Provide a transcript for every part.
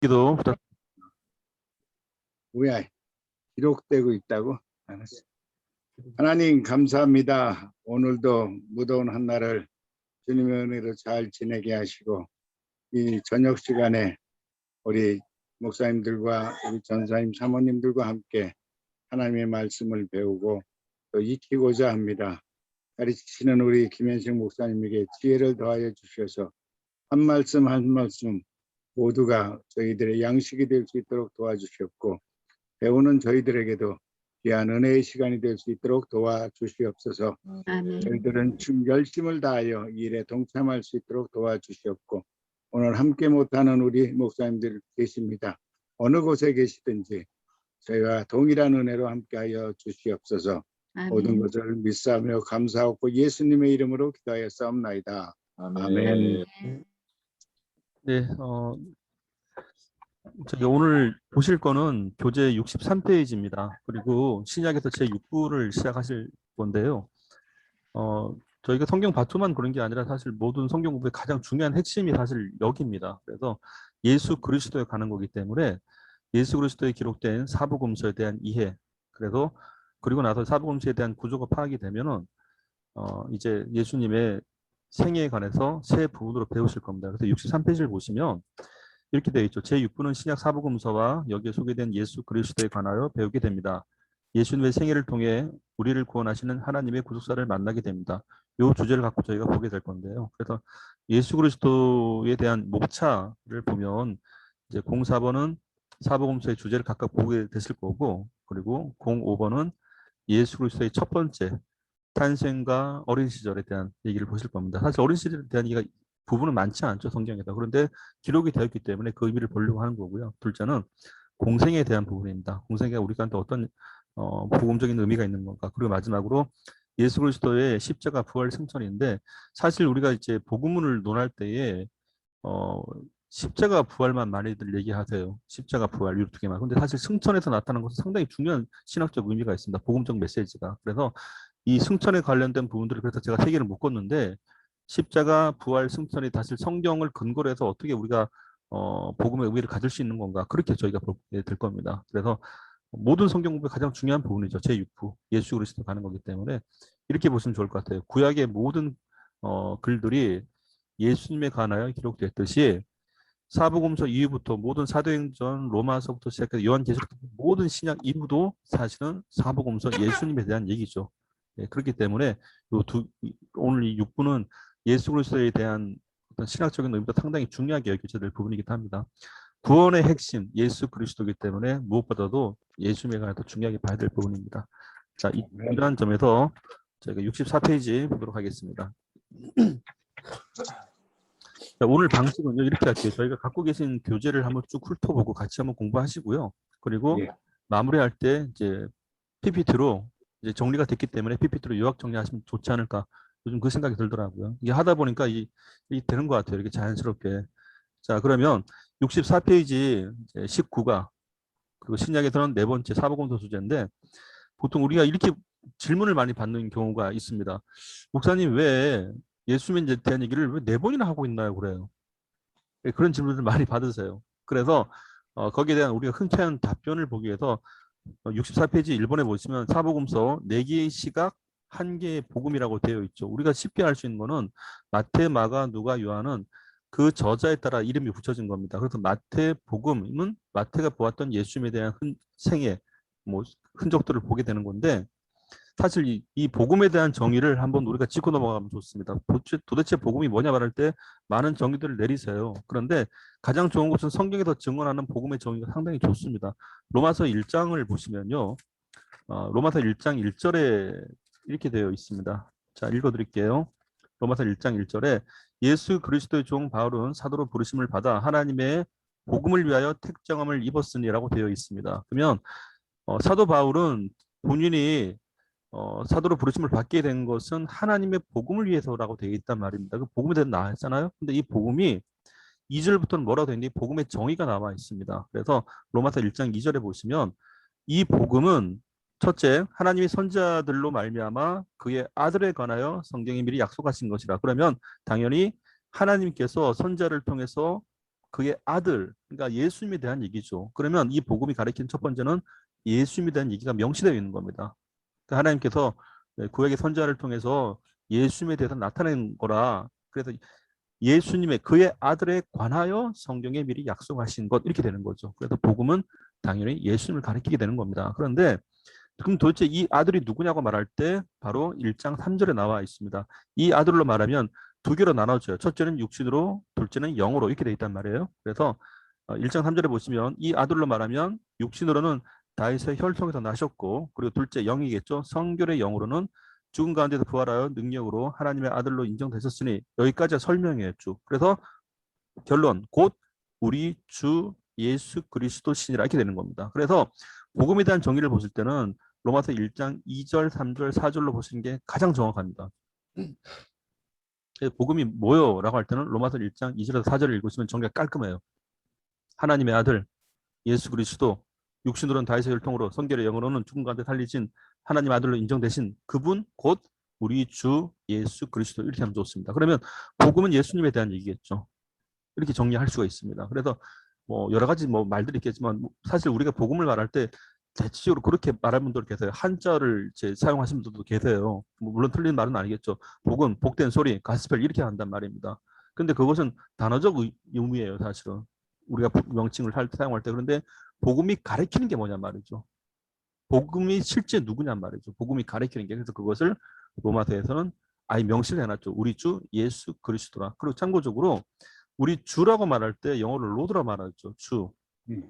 기도 부탁. 뭐야, 기록되고 있다고? 알았어. 하나님 감사합니다. 오늘도 무더운 한날을 주님의 은혜로 잘 지내게 하시고 이 저녁 시간에 우리 목사님들과 우리 전사님 사모님들과 함께 하나님의 말씀을 배우고 또 익히고자 합니다. 가르치시는 우리 김현식 목사님에게 지혜를 더하여 주셔서 한 말씀 한 말씀 모두가 저희들의 양식이 될 수 있도록 도와주셨고 배우는 저희들에게도 귀한 은혜의 시간이 될 수 있도록 도와주시옵소서. 아멘. 저희들은 열심을 다하여 일에 동참할 수 있도록 도와주시옵고 오늘 함께 못하는 우리 목사님들 계십니다. 어느 곳에 계시든지 저희와 동일한 은혜로 함께하여 주시옵소서. 아멘. 모든 것을 믿사하며 감사하고 예수님의 이름으로 기도하여 싸움나이다. 아멘. 네, 저기 오늘 보실 거는 교재 63페이지입니다. 그리고 신약에서 제 6부를 시작하실 건데요. 저희가 성경 봐초만 그런 게 아니라 사실 모든 성경 공부의 가장 중요한 핵심이 사실 여기입니다. 그래서 예수 그리스도에 가는 거기 때문에 예수 그리스도에 기록된 사복음서에 대한 이해, 그래서 그리고 나서 사복음서에 대한 구조가 파악이 되면은 이제 예수님의 생애에 관해서 세 부분으로 배우실 겁니다. 그래서 63페이지를 보시면 이렇게 되어 있죠. 제6부는 신약 사복음서와 여기에 소개된 예수 그리스도에 관하여 배우게 됩니다. 예수님의 생애를 통해 우리를 구원하시는 하나님의 구속사를 만나게 됩니다. 이 주제를 갖고 저희가 보게 될 건데요. 그래서 예수 그리스도에 대한 목차를 보면 이제 04번은 사복음서의 주제를 각각 보게 되실 거고, 그리고 05번은 예수 그리스도의 첫 번째 탄생과 어린 시절에 대한 얘기를 보실 겁니다. 사실 어린 시절에 대한 얘기가 부분은 많지 않죠, 성경에다. 그런데 기록이 되어 있기 때문에 그 의미를 보려고 하는 거고요. 둘째는 공생에 대한 부분입니다. 공생애가 우리한테 어떤 복음적인 의미가 있는 건가. 그리고 마지막으로 예수 그리스도의 십자가 부활 승천인데, 사실 우리가 이제 복음을 논할 때에 십자가 부활만 많이들 얘기하세요. 십자가 부활 이렇게 개만. 근데 사실 승천에서 나타나는 것은 상당히 중요한 신학적 의미가 있습니다. 복음적 메시지가. 그래서 이 승천에 관련된 부분들을 그래서 제가 세 개를 묶었는데, 십자가 부활 승천이 사실 성경을 근거로 해서 어떻게 우리가 복음의 의미를 가질 수 있는 건가, 그렇게 저희가 보게 될 겁니다. 그래서 모든 성경 공부의 가장 중요한 부분이죠. 제6부 예수 그리스도 가는 거기 때문에 이렇게 보시면 좋을 것 같아요. 구약의 모든 글들이 예수님에 관하여 기록됐듯이 사복음서 이후부터 모든 사도행전, 로마서부터 시작해서 요한계시록 모든 신약 이후도 사실은 사복음서 예수님에 대한 얘기죠. 네, 그렇기 때문에 오늘 이 6부는 예수 그리스도에 대한 어떤 신학적인 의미도 상당히 중요하게 여겨져야 될 부분이기도 합니다. 구원의 핵심 예수 그리스도이기 때문에 무엇보다도 예수님에 관해서 중요하게 봐야 될 부분입니다. 자, 이러한 점에서 저희가 64페이지 보도록 하겠습니다. 자, 오늘 방식은 이렇게 할게요. 저희가 갖고 계신 교재를 한번 쭉 훑어보고 같이 한번 공부하시고요. 그리고 마무리할 때 이제 PPT로 이제 정리가 됐기 때문에 PPT로 요약 정리하시면 좋지 않을까, 요즘 그 생각이 들더라고요. 이게 하다 보니까 이 되는 것 같아요. 이렇게 자연스럽게. 자, 그러면 64페이지 19가 그리고 신약에서는 네 번째 사복음서 주제인데, 보통 우리가 이렇게 질문을 많이 받는 경우가 있습니다. 목사님, 왜 예수님에 대한 얘기를 왜 네 번이나 하고 있나요? 그래요. 그런 질문을 많이 받으세요. 그래서 거기에 대한 우리가 흔쾌한 답변을 보기 위해서 64페이지 1번에 보시면 사복음서 4개의 시각 1개의 복음이라고 되어 있죠. 우리가 쉽게 알 수 있는 거는 마태, 마가, 누가, 요한은 그 저자에 따라 이름이 붙여진 겁니다. 그래서 마태 복음은 마태가 보았던 예수님에 대한 생애, 뭐 흔적들을 보게 되는 건데, 사실 이 복음에 대한 정의를 한번 우리가 짚고 넘어가면 좋습니다. 도대체 복음이 뭐냐 말할 때 많은 정의들을 내리세요. 그런데 가장 좋은 것은 성경에서 증언하는 복음의 정의가 상당히 좋습니다. 로마서 1장을 보시면요. 로마서 1장 1절에 이렇게 되어 있습니다. 자, 읽어드릴게요. 로마서 1장 1절에 예수 그리스도의 종 바울은 사도로 부르심을 받아 하나님의 복음을 위하여 택정함을 입었으니라고 되어 있습니다. 그러면 사도 바울은 본인이 사도로 부르심을 받게 된 것은 하나님의 복음을 위해서라고 되어 있단 말입니다. 그 복음에 대해서 나왔잖아요. 근데 이 복음이 2절부터는 뭐라고 되어 있는지 복음의 정의가 나와 있습니다. 그래서 로마서 1장 2절에 보시면 이 복음은 첫째, 하나님의 선지자들로 말미암아 그의 아들에 관하여 성경이 미리 약속하신 것이라. 그러면 당연히 하나님께서 선지자를 통해서 그의 아들, 그러니까 예수님에 대한 얘기죠. 그러면 이 복음이 가리키는 첫 번째는 예수님에 대한 얘기가 명시되어 있는 겁니다. 그러니까 하나님께서 구약의 선지자를 통해서 예수님에 대해서 나타낸 거라. 그래서 예수님의 그의 아들에 관하여 성경에 미리 약속하신 것 이렇게 되는 거죠. 그래서 복음은 당연히 예수님을 가리키게 되는 겁니다. 그런데 그럼 도대체 이 아들이 누구냐고 말할 때 바로 1장 3절에 나와 있습니다. 이 아들로 말하면 두 개로 나눠져요. 첫째는 육신으로, 둘째는 영으로 이렇게 돼 있단 말이에요. 그래서 1장 3절에 보시면 이 아들로 말하면 육신으로는 다윗의 혈통에서 나셨고, 그리고 둘째 영이겠죠. 성결의 영으로는 죽은 가운데서 부활하여 능력으로 하나님의 아들로 인정되셨으니, 여기까지 설명이에요 쭉. 그래서 결론 곧 우리 주 예수 그리스도 신이라 이렇게 되는 겁니다. 그래서 복음에 대한 정의를 보실 때는 로마서 1장 2절, 3절, 4절로 보시는 게 가장 정확합니다. 복음이 뭐요? 라고 할 때는 로마서 1장 2절에서 4절을 읽으시면 정리가 깔끔해요. 하나님의 아들 예수 그리스도, 육신으로는 다윗의 혈통으로, 성결의 영으로는 죽은 가운데 살리신 하나님 아들로 인정되신 그분 곧 우리 주 예수 그리스도, 이렇게 하면 좋습니다. 그러면 복음은 예수님에 대한 얘기겠죠. 이렇게 정리할 수가 있습니다. 그래서 뭐 여러 가지 뭐 말들이 있겠지만 사실 우리가 복음을 말할 때 대체적으로 그렇게 말하는 분들 계세요. 한자를 사용하시는 분들도 계세요. 뭐 물론 틀린 말은 아니겠죠. 복음, 복된 소리, 가스펠 이렇게 한단 말입니다. 근데 그것은 단어적 의미예요, 사실은. 우리가 명칭을 사용할 때. 그런데 복음이 가리키는 게 뭐냐 말이죠. 복음이 실제 누구냔 말이죠. 복음이 가리키는 게. 그래서 그것을 로마서에서는 아예 명시를 해놨죠. 우리 주 예수 그리스도라. 그리고 참고적으로 우리 주라고 말할 때 영어로 로드라 말하죠. 주.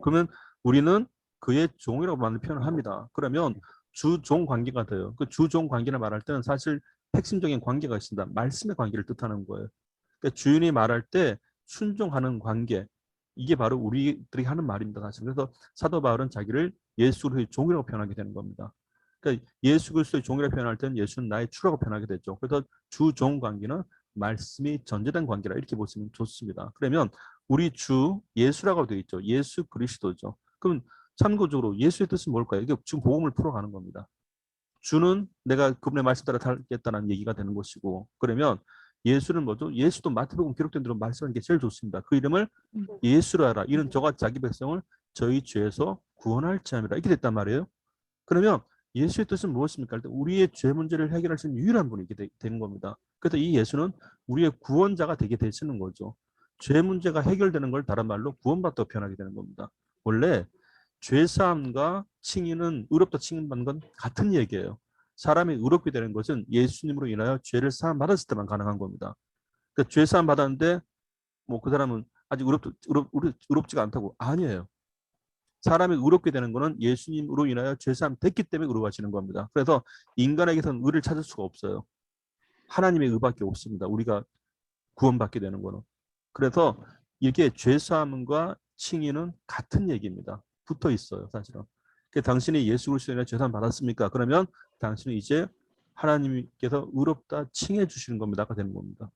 그러면 우리는 그의 종이라고 많은 표현을 합니다. 그러면 주종 관계가 돼요. 그 주종 관계를 말할 때는 사실 핵심적인 관계가 있습니다. 말씀의 관계를 뜻하는 거예요. 그러니까 주인이 말할 때 순종하는 관계. 이게 바로 우리들이 하는 말입니다. 사실. 그래서 사도 바울은 자기를 예수 그리스도의 종이라고 표현하게 되는 겁니다. 그러니까 예수 그리스도의 종이라고 표현할 때는 예수는 나의 주라고 표현하게 되죠. 그래서 주종 관계는 말씀이 전제된 관계라 이렇게 보시면 좋습니다. 그러면 우리 주 예수라고 되어 있죠. 예수 그리스도죠. 그럼 참고적으로 예수의 뜻은 뭘까요? 이게 지금 복음을 풀어가는 겁니다. 주는 내가 그분의 말씀 따라 살겠다는 얘기가 되는 것이고, 그러면 예수는 뭐죠? 예수도 마태복음 기록된 대로 말씀하는 게 제일 좋습니다. 그 이름을 예수로 하라. 이는 저가 자기 백성을 저희 죄에서 구원할 자입니다. 이렇게 됐단 말이에요. 그러면 예수의 뜻은 무엇입니까? 우리의 죄 문제를 해결할 수 있는 유일한 분이 되는 겁니다. 그래서 이 예수는 우리의 구원자가 되게 되시는 거죠. 죄 문제가 해결되는 걸 다른 말로 구원받다고 표현하게 되는 겁니다. 원래 죄사함과 칭의는, 의롭다 칭의받는 건 같은 얘기예요. 사람이 의롭게 되는 것은 예수님으로 인하여 죄를 사함 받았을 때만 가능한 겁니다. 그러니까 죄사함 받았는데 뭐 그 사람은 아직 의롭지가 않다고? 아니에요. 사람이 의롭게 되는 것은 예수님으로 인하여 죄사함 됐기 때문에 의로워지는 겁니다. 그래서 인간에게서는 의를 찾을 수가 없어요. 하나님의 의밖에 없습니다. 우리가 구원받게 되는 거는. 그래서 이게 죄사함과 칭의는 같은 얘기입니다. 붙어 있어요, 사실은. 당신이 예수 그리스도로 인해 죄사함 받았습니까? 그러면 당신은 이제 하나님께서 의롭다 칭해 주시는 겁니다가 되는 겁니다.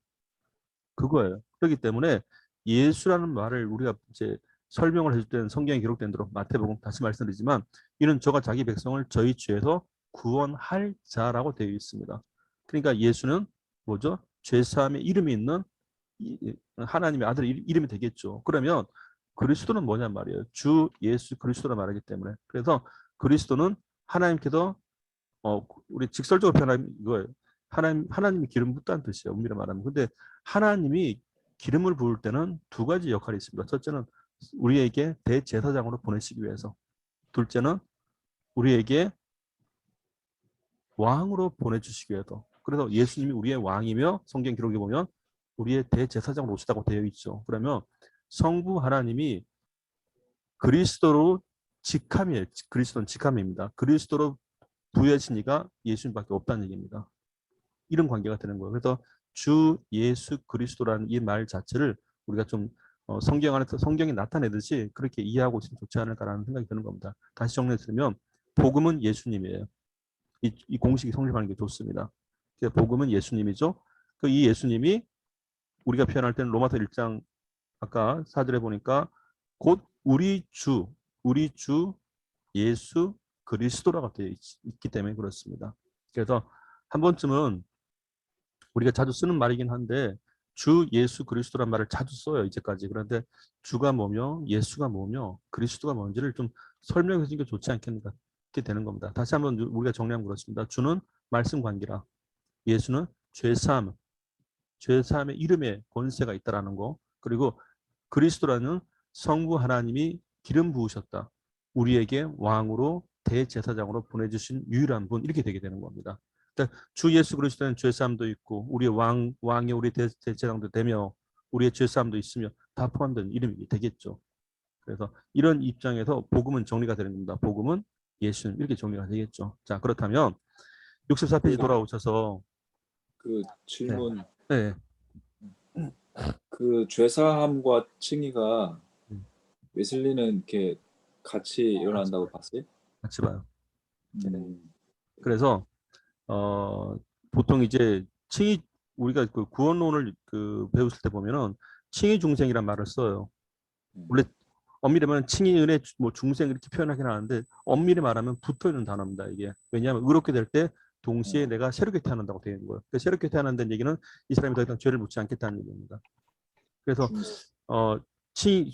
그거예요. 그렇기 때문에 예수라는 말을 우리가 이제 설명을 해줄 때는 성경에 기록된 대로 마태복음 다시 말씀드리지만 이는 저가 자기 백성을 저희 죄에서 구원할 자라고 되어 있습니다. 그러니까 예수는 뭐죠? 죄사함의 이름이 있는 하나님의 아들 이름이 되겠죠. 그러면 그리스도는 뭐냐 말이에요. 주 예수 그리스도라 말하기 때문에. 그래서 그리스도는 하나님께서 우리 직설적으로 표현하면 이거예요. 하나님이 기름 붓다는 뜻이에요. 엄밀히 말하면. 근데 하나님이 기름을 부을 때는 두 가지 역할이 있습니다. 첫째는 우리에게 대제사장으로 보내시기 위해서. 둘째는 우리에게 왕으로 보내주시기 위해서. 그래서 예수님이 우리의 왕이며 성경 기록에 보면 우리의 대제사장으로 오시다고 되어 있죠. 그러면 성부 하나님이 그리스도로 직함이에요. 그리스도는 직함입니다. 그리스도로 부여하신 이가 예수님밖에 없다는 얘기입니다. 이런 관계가 되는 거예요. 그래서 주 예수 그리스도라는 이 말 자체를 우리가 좀 성경 안에서 성경이 나타내듯이 그렇게 이해하고 있으면 좋지 않을까라는 생각이 드는 겁니다. 다시 정리해드리면 복음은 예수님이에요. 이 공식이 성립하는 게 좋습니다. 복음은 예수님이죠. 이 예수님이 우리가 표현할 때는 로마서 1장 아까 4절에 보니까 곧 우리 주 예수 그리스도라고 되어 있기 때문에 그렇습니다. 그래서 한 번쯤은 우리가 자주 쓰는 말이긴 한데 주 예수 그리스도란 말을 자주 써요, 이제까지. 그런데 주가 뭐며 예수가 뭐며 그리스도가 뭔지를 좀 설명해 주는 게 좋지 않겠는가? 이렇게 되는 겁니다. 다시 한번 우리가 정리하면 그렇습니다. 주는 말씀 관계라. 예수는 죄사함, 죄사함의 이름에 권세가 있다라는 거. 그리고 그리스도라는 성부 하나님이 기름 부으셨다. 우리에게 왕으로 대제사장으로 보내주신 유일한 분, 이렇게 되게 되는 겁니다. 그러니까 주 예수 그리스도는 죄사함도 있고 우리의 왕이 우리 대제사장도 되며 우리의 죄사함도 있으며 다 포함된 이름이 되겠죠. 그래서 이런 입장에서 복음은 정리가 되는 겁니다. 복음은 예수님, 이렇게 정리가 되겠죠. 자, 그렇다면 64페이지 돌아오셔서 그 네. 질문, 네. 그 죄사함과 칭의가 음. 웨슬리는 이렇게 같이 일어난다고 봤어요? 같이 봐요. 음, 그래서 보통 이제 칭의, 우리가 그 구원론을 그 배웠을 때 보면은 칭의 중생이란 말을 써요. 원래 엄밀히 말하면 칭의 은혜 뭐 중생 이렇게 표현하긴 하는데 엄밀히 말하면 붙어 있는 단어입니다. 이게 왜냐하면 의롭게 될 때 동시에 내가 새롭게 태어난다고 되어 있는 거예요. 그러니까 새롭게 태어난다는 얘기는 이 사람이 더 이상 죄를 묻지 않겠다는 얘기입니다. 그래서 칭의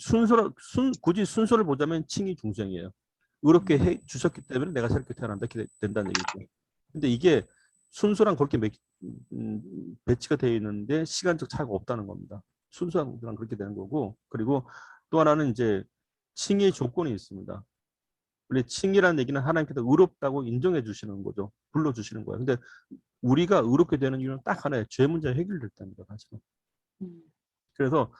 굳이 순서를 보자면 칭의 중생이에요. 의롭게 해 주셨기 때문에 내가 새롭게 태어난다 이렇게 된다는 얘기죠. 근데 이게 순서랑 그렇게 배치가 되어 있는데 시간적 차이가 없다는 겁니다. 순서랑 그렇게 되는 거고, 그리고 또 하나는 이제 칭의 조건이 있습니다. 원래 칭의라는 얘기는 하나님께서 의롭다고 인정해 주시는 거죠. 불러주시는 거예요. 근데 우리가 의롭게 되는 이유는 딱 하나예요. 죄 문제 해결될 때입니다. 사실은. 그래서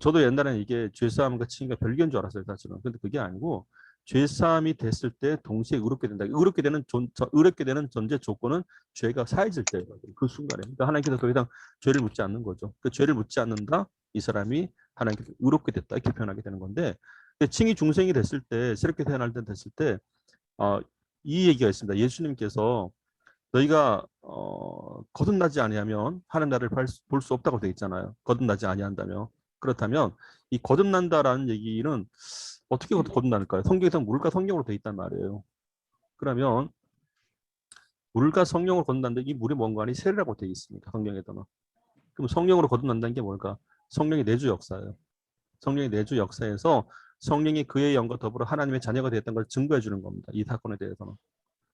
저도 옛날에는 이게 죄사함과 칭의가 별개인 줄 알았어요. 사실은. 근데 그게 아니고 죄사함이 됐을 때 동시에 의롭게 된다. 의롭게 되는 전제 조건은 죄가 사해질 때예요. 그 순간에. 그러니까 하나님께서 더 이상 죄를 묻지 않는 거죠. 그 죄를 묻지 않는다. 이 사람이 하나님께서 의롭게 됐다. 이렇게 표현하게 되는 건데, 칭의 중생이 됐을 때, 새롭게 태어날 때 됐을 때, 이 얘기가 있습니다. 예수님께서 너희가 거듭나지 아니하면 하나님 나라를 볼 수 없다고 되어 있잖아요. 거듭나지 아니한다면. 그렇다면 이 거듭난다라는 얘기는 어떻게 거듭날까요? 성경에서 물과 성령으로 되어 있단 말이에요. 그러면 물과 성령으로 거듭난다. 이 물이 뭔가 아니 세례라고 되어 있습니다. 성경에서는. 그럼 성령으로 거듭난다는 게 뭘까? 성령의 내주 역사예요. 성령의 내주 역사에서 성령이 그의 영과 더불어 하나님의 자녀가 되었다는 걸 증거해 주는 겁니다. 이 사건에 대해서는.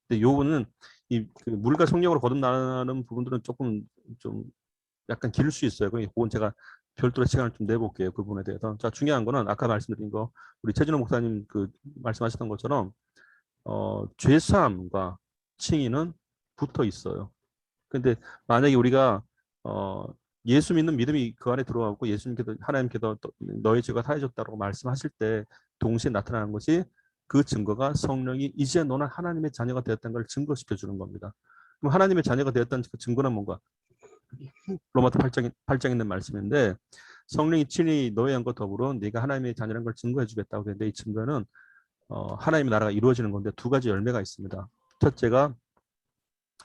근데 요거는 그 물과 성령으로 거듭나는 부분들은 조금 좀 약간 길 수 있어요. 그건 제가 별도로 시간을 좀 내볼게요. 그 부분에 대해서. 자, 중요한 거는 아까 말씀드린 거 우리 최진호 목사님 그 말씀하셨던 것처럼 죄사함과 칭의는 붙어 있어요. 근데 만약에 우리가 예수 믿는 믿음이 그 안에 들어가고 예수님께서 하나님께서 너의 죄가 사해졌다고 말씀하실 때 동시에 나타나는 것이 그 증거가 성령이 이제 너는 하나님의 자녀가 되었다는 걸 증거시켜 주는 겁니다. 그럼 하나님의 자녀가 되었다는 그 증거는 뭔가? 로마서 8장에 있는 말씀인데 성령이 친히 너의 영과 더불어 네가 하나님의 자녀라는 걸 증거해 주겠다고 했는데 이 증거는 하나님의 나라가 이루어지는 건데 두 가지 열매가 있습니다. 첫째가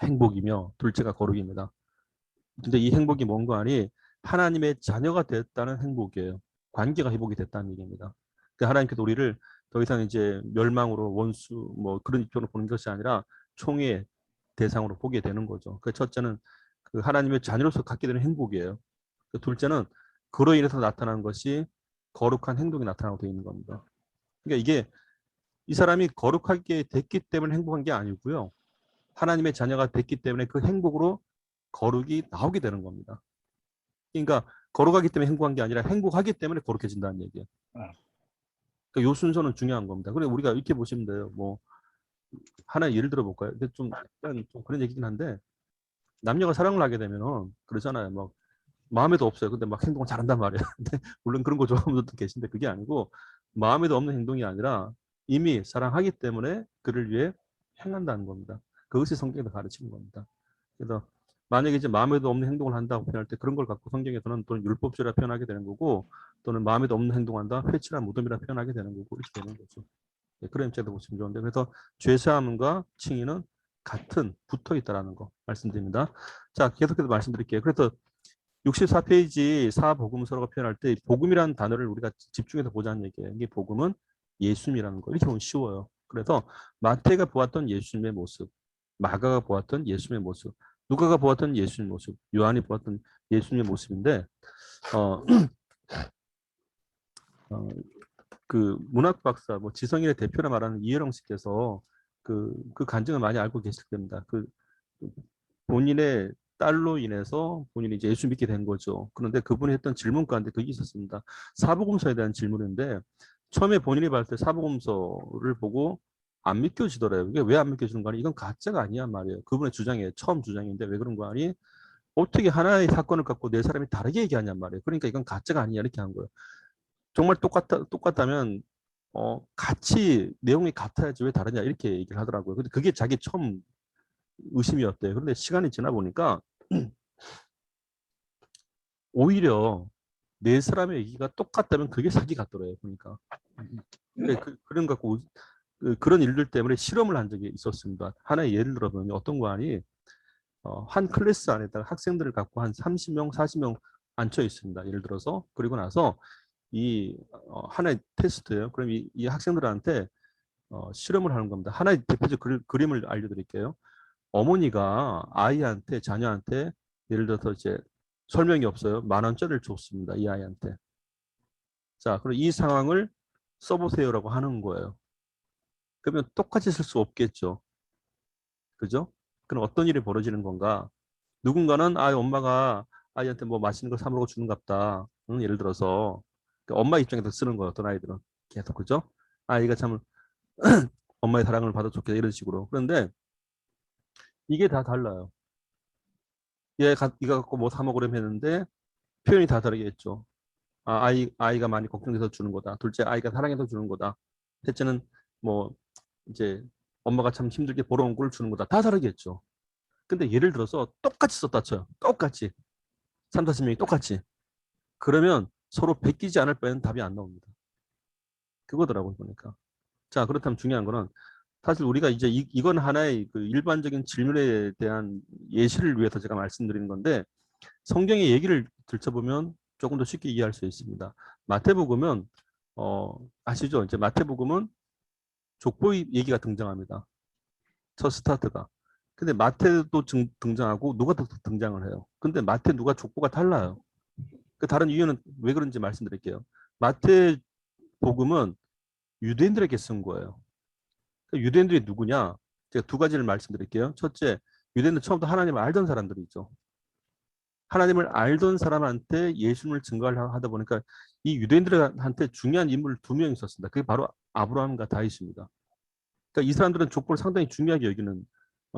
행복이며 둘째가 거룩입니다. 근데 이 행복이 뭔가 하니 하나님의 자녀가 됐다는 행복이에요. 관계가 회복이 됐다는 얘기입니다. 그러니까 하나님께서 우리를 더 이상 이제 멸망으로 원수 뭐 그런 입장으로 보는 것이 아니라 총의 대상으로 보게 되는 거죠. 그 첫째는 그 하나님의 자녀로서 갖게 되는 행복이에요. 그 둘째는 그로 인해서 나타나는 것이 거룩한 행동이 나타나고 되어 있는 겁니다. 그러니까 이게 이 사람이 거룩하게 됐기 때문에 행복한 게 아니고요. 하나님의 자녀가 됐기 때문에 그 행복으로 거룩이 나오게 되는 겁니다. 그러니까 거룩하기 때문에 행복한 게 아니라 행복하기 때문에 거룩해진다는 얘기예요. 그러니까 요 순서는 중요한 겁니다. 그래 우리가 이렇게 보시면 돼요. 뭐 하나 예를 들어 볼까요? 근데 좀 약간 좀 그런 얘기긴 한데 남녀가 사랑을 하게 되면은 그러잖아요. 막 마음에도 없어요. 근데 막 행동을 잘한단 말이에요. 근데 물론 그런 거 좋아하는 분들도 계신데 그게 아니고 마음에도 없는 행동이 아니라 이미 사랑하기 때문에 그를 위해 행한다는 겁니다. 그것이 성경에서 가르치는 겁니다. 그래서 만약에 이제 마음에도 없는 행동을 한다고 표현할 때 그런 걸 갖고 성경에서는 또는 율법주의라 표현하게 되는 거고 또는 마음에도 없는 행동한다 회칠한 무덤이라 표현하게 되는 거고 이렇게 되는 거죠. 네, 그런 입장에서 보시면 좋은데 그래서 죄사함과 칭의는 같은 붙어 있다라는 거 말씀드립니다. 자 계속해서 말씀드릴게요. 그래서 64페이지 사복음서라고 표현할 때 복음이라는 단어를 우리가 집중해서 보자는 얘기예요. 이게 복음은 예수님이라는 거. 이렇게 보면 쉬워요. 그래서 마태가 보았던 예수님의 모습, 마가가 보았던 예수님의 모습, 누가가 보았던 예수님 모습, 요한이 보았던 예수님의 모습인데 어, 그 문학 박사 뭐 지성인의 대표라 말하는 이혜령 씨께서 그 간증을 많이 알고 계실 겁니다. 그 본인의 딸로 인해서 본인이 이제 예수 믿게 된 거죠. 그런데 그분이 했던 질문 가운데 그게 있었습니다. 사복음서에 대한 질문인데 처음에 본인이 봤을 때 사복음서를 보고 안 믿겨지더래요. 이게 왜 안 믿겨지는 거 아니? 이건 가짜가 아니야 말이에요. 그분의 주장이에요. 처음 주장인데 왜 그런 거 아니? 어떻게 하나의 사건을 갖고 네 사람이 다르게 얘기하냔 말이에요. 그러니까 이건 가짜가 아니야 이렇게 한 거예요. 정말 똑같다면 같이 내용이 같아야지 왜 다르냐 이렇게 얘기를 하더라고요. 근데 그게 자기 처음 의심이었대요. 그런데 시간이 지나 보니까 오히려 네 사람의 얘기가 똑같다면 그게 사기 같더래요. 그러니까 그런 갖고 그런 일들 때문에 실험을 한 적이 있었습니다. 하나의 예를 들어보면 어떤 거 아니 한 클래스 안에다가 학생들을 갖고 한 30명, 40명 앉혀 있습니다. 예를 들어서 그리고 나서 이 하나의 테스트예요. 그럼 이 학생들한테 실험을 하는 겁니다. 하나의 대표적 그림을 알려드릴게요. 어머니가 아이한테 자녀한테 예를 들어서 이제 설명이 없어요. 10,000원짜리를 줬습니다. 이 아이한테. 자, 그럼 이 상황을 써보세요라고 하는 거예요. 그러면 똑같이 쓸 수 없겠죠. 그죠? 그럼 어떤 일이 벌어지는 건가? 누군가는 엄마가 아이한테 뭐 맛있는 거 사 먹어 주는갑다. 응? 예를 들어서 엄마 입장에서 쓰는 거예요. 어떤 아이들은 계속 그죠? 아이가 참 엄마의 사랑을 받아 좋겠다 이런 식으로. 그런데 이게 다 달라요. 이가 갖고 뭐 사 먹으려면 했는데 표현이 다 다르게 했죠. 아이가 많이 걱정돼서 주는 거다. 둘째 아이가 사랑해서 주는 거다. 셋째는 뭐 이제 엄마가 참 힘들게 벌어온 걸 주는 거다. 다 다르게 했죠. 근데 예를 들어서 똑같이 썼다 쳐요. 똑같이. 3, 40명이 똑같이. 그러면 서로 베끼지 않을 바에는 답이 안 나옵니다. 그거더라고요, 보니까. 자, 그렇다면 중요한 거는 사실 우리가 이제 이건 하나의 그 일반적인 질문에 대한 예시를 위해서 제가 말씀드리는 건데 성경의 얘기를 들춰보면 조금 더 쉽게 이해할 수 있습니다. 마태복음은 아시죠? 이제 마태복음은 족보 얘기가 등장합니다. 첫 스타트가. 근데 마태도 등장하고 누가도 등장을 해요. 근데 마태 누가 족보가 달라요. 그 다른 이유는 왜 그런지 말씀드릴게요. 마태복음은 유대인들에게 쓴 거예요. 유대인들이 누구냐? 제가 두 가지를 말씀드릴게요. 첫째, 유대인들 처음부터 하나님을 알던 사람들이 있죠. 하나님을 알던 사람한테 예수님을 증거를 하다 보니까 이 유대인들한테 중요한 인물 두 명이 있었습니다. 그게 바로 아브라함과 다윗입니다. 그러니까 이 사람들은 족보를 상당히 중요하게 여기는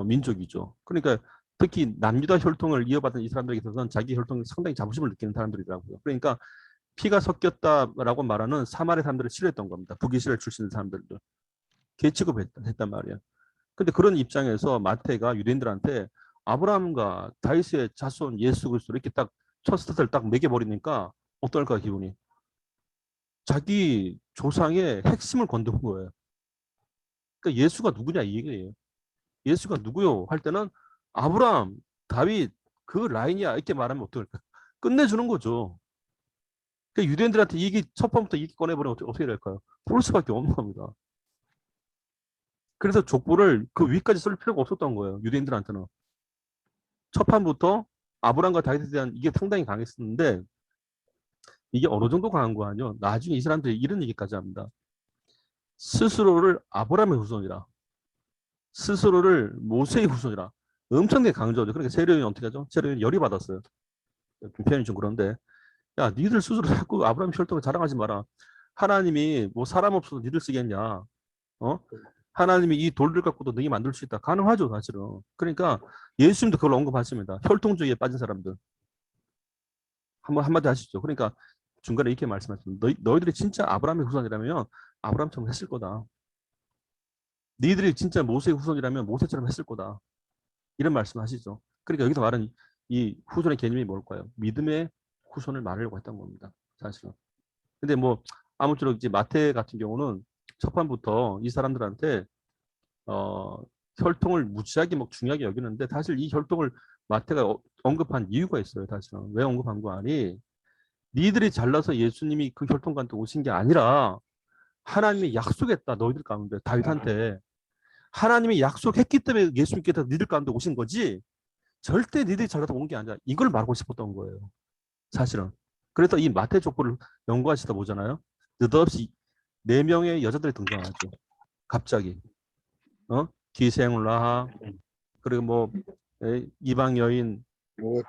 민족이죠. 그러니까 특히 남유다 혈통을 이어받은 이 사람들에게 있어서는 자기 혈통에 상당히 자부심을 느끼는 사람들이더라고요. 그러니까 피가 섞였다라고 말하는 사마리 사람들을 싫어했던 겁니다. 북이스라엘 출신 사람들도 개취급했단 말이에요. 근데 그런 입장에서 마태가 유대인들한테 아브라함과 다윗의 자손 예수 그리스도 이렇게 딱 첫 스타트를 딱 매겨버리니까 어떨까 기분이. 자기 조상의 핵심을 건든 거예요. 그러니까 예수가 누구냐 이 얘기예요. 예수가 누구요? 할 때는 아브라함, 다윗 그 라인이야 이렇게 말하면 어떨까? 끝내주는 거죠. 그러니까 유대인들한테 이게 첫 번부터 이게 꺼내버리면 어떻게 될까요? 그럴 수밖에 없는 겁니다. 그래서 족보를 그 위까지 쓸 필요가 없었던 거예요. 유대인들한테는. 첫 판부터 아브람과 다윗에 대한 이게 상당히 강했었는데 이게 어느 정도 강한 거 아니요? 나중에 이 사람들이 이런 얘기까지 합니다. 스스로를 아브람의 후손이라. 스스로를 모세의 후손이라. 엄청나게 강조하죠. 그러니까 세례요한이 어떻게 하죠? 세례요한이 열이 받았어요. 표현이 좀 그런데 야 니들 스스로 자꾸 아브람 혈통을 자랑하지 마라. 하나님이 뭐 사람 없어도 니들 쓰겠냐. 하나님이 이 돌들 갖고도 능히 만들 수 있다. 가능하죠, 사실은. 그러니까 예수님도 그걸 언급하십니다. 혈통주의에 빠진 사람들. 한마디 하시죠. 그러니까 중간에 이렇게 말씀하십니다. 너희들이 진짜 아브라함의 후손이라면 아브라함처럼 했을 거다. 너희들이 진짜 모세의 후손이라면 모세처럼 했을 거다. 이런 말씀하시죠. 그러니까 여기서 말하는 이 후손의 개념이 뭘까요? 믿음의 후손을 말하려고 했던 겁니다. 사실은. 근데 뭐 아무쪼록 이제 마태 같은 경우는 첫 판부터 이 사람들한테 혈통을 무지하게 막 중요하게 여기는데 사실 이 혈통을 마태가 언급한 이유가 있어요. 사실은. 왜 언급한 거 아니? 니들이 잘나서 예수님이 그 혈통 가운데 오신 게 아니라 하나님이 약속했다. 너희들 가운데 다윗한테. 하나님이 약속했기 때문에 예수님께서 니들 가운데 오신 거지. 절대 니들이 잘나서 온 게 아니라 이걸 말하고 싶었던 거예요. 사실은. 그래서 이 마태 족보를 연구하시다 보잖아요. 느닷없이 4명의 여자들이 등장하죠. 갑자기. 기생 라하, 그리고 뭐 이방 여인 뭐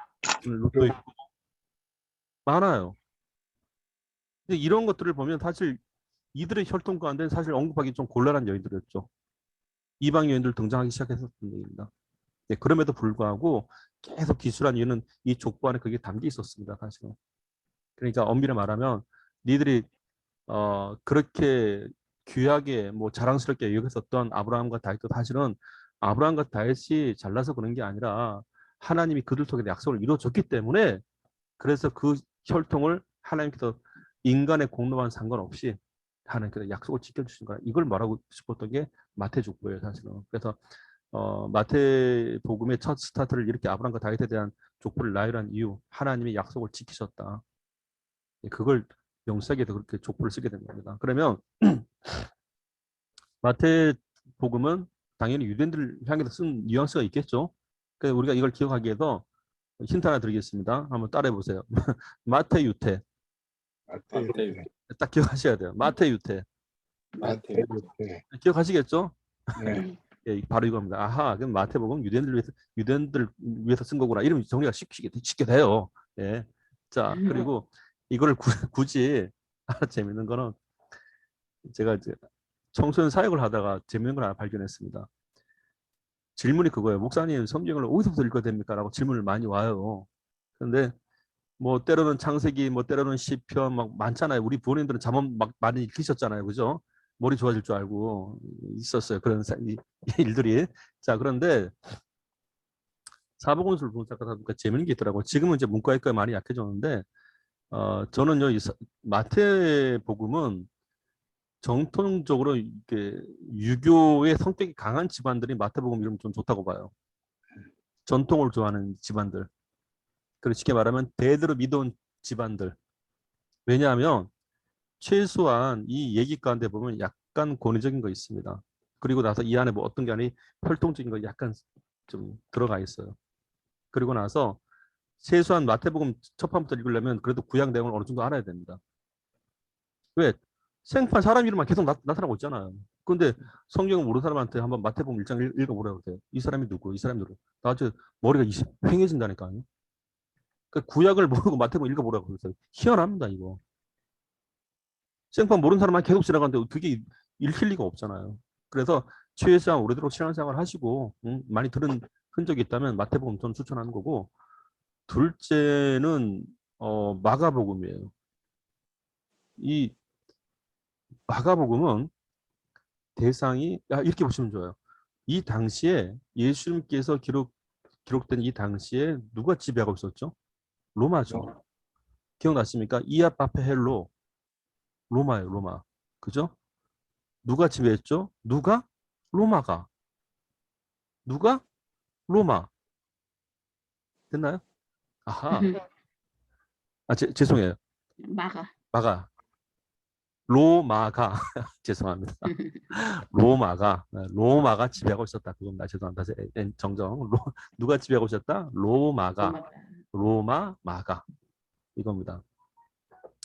룻도 있고 많아요. 근데 이런 것들을 보면 사실 이들의 혈통 가운데 사실 언급하기 좀 곤란한 여인들이었죠. 이방 여인들 등장하기 시작했었던 얘기입니다. 네, 그럼에도 불구하고 계속 기술한 이유는 이 족보 안에 그게 담겨 있었습니다. 사실은. 그러니까 엄밀히 말하면 니들이 그렇게 귀하게 뭐 자랑스럽게 여겼었던 아브라함과 다윗도 사실은 아브라함과 다윗이 잘나서 그런 게 아니라 하나님이 그들 통해 약속을 이루어줬기 때문에 그래서 그 혈통을 하나님께서 인간의 공로와 상관없이 하나님께서 약속을 지켜주신 거야. 이걸 말하고 싶었던 게 마태 족보예요, 사실은. 그래서 마태 복음의 첫 스타트를 이렇게 아브라함과 다윗에 대한 족보를 나열한 이유, 하나님이 약속을 지키셨다. 그걸 명시하게 그렇게 족보를 쓰게 된 겁니다. 그러면 마태 복음은 당연히 유대인들을 향해서 쓴 뉘앙스가 있겠죠. 그래서 우리가 이걸 기억하기 위해서 힌트 하나 드리겠습니다. 한번 따라해 보세요. 마태 유태. 마태, 딱 기억하셔야 돼요. 마태 유태. 마태, 기억하시겠죠? 네. 예, 바로 이겁니다. 아하, 그럼 마태복음 유대인들 위해서 쓴 거구나. 이러면 정리가 쉽게 돼요. 예. 자, 그리고 이걸 굳이 재밌는 거는 제가 이제 청소년 사역을 하다가 재밌는 걸 하나 발견했습니다. 질문이 그거예요. 목사님, 성경을 어디서부터 읽어야 됩니까? 라고 질문을 많이 와요. 그런데 뭐 때로는 창세기, 뭐 때로는 시편 막 많잖아요. 우리 부모님들은 잠언 막 많이 읽으셨잖아요. 그죠? 머리 좋아질 줄 알고 있었어요. 그런 일들이. 자, 그런데 사복음서를 보니까 재밌는 게 있더라고요. 지금은 이제 문과학과 많이 약해졌는데 저는요, 마태복음은 정통적으로 이렇게 유교의 성격이 강한 집안들이 마태복음 이름 좀 좋다고 봐요. 전통을 좋아하는 집안들. 그리고 쉽게 말하면 대대로 믿어온 집안들. 왜냐하면 최소한 이 얘기 가운데 보면 약간 권위적인 거 있습니다. 그리고 나서 이 안에 뭐 어떤 게 아니 혈통적인 거 약간 좀 들어가 있어요. 그리고 나서 최소한 마태복음 첫 판부터 읽으려면 그래도 구약 내용을 어느 정도 알아야 됩니다. 왜? 생판 사람 이름만 계속 나타나고 있잖아요. 그런데 성경을 모르는 사람한테 한번 마태복음 1장 읽어보라고 해요. 이 사람이 누구? 이 사람이 누구? 나중에 머리가 휑해진다니까요. 그러니까 구약을 모르고 마태복음 읽어보라고 그랬어요. 희한합니다, 이거. 생판 모르는 사람만 계속 지나가는데 그게 읽힐 리가 없잖아요. 그래서 최소한 오래도록 신앙생활 하시고 많이 들은 흔적이 있다면 마태복음 저는 추천하는 거고 둘째는 마가복음이에요. 이 마가복음은 대상이 이렇게 보시면 좋아요. 이 당시에 예수님께서 기록된 이 당시에 누가 지배하고 있었죠? 로마죠. 기억나십니까? 이아파페헬로 로마예요, 로마. 그죠? 누가 지배했죠? 누가? 로마가. 누가? 로마. 됐나요? 아하. 죄송해요. 마가. 마가. 로마가. 죄송합니다. 로마가 지배하고 있었다. 그겁니다. 죄송합니다. 정정. 누가 지배하고 있었다? 로마가. 마가. 이겁니다.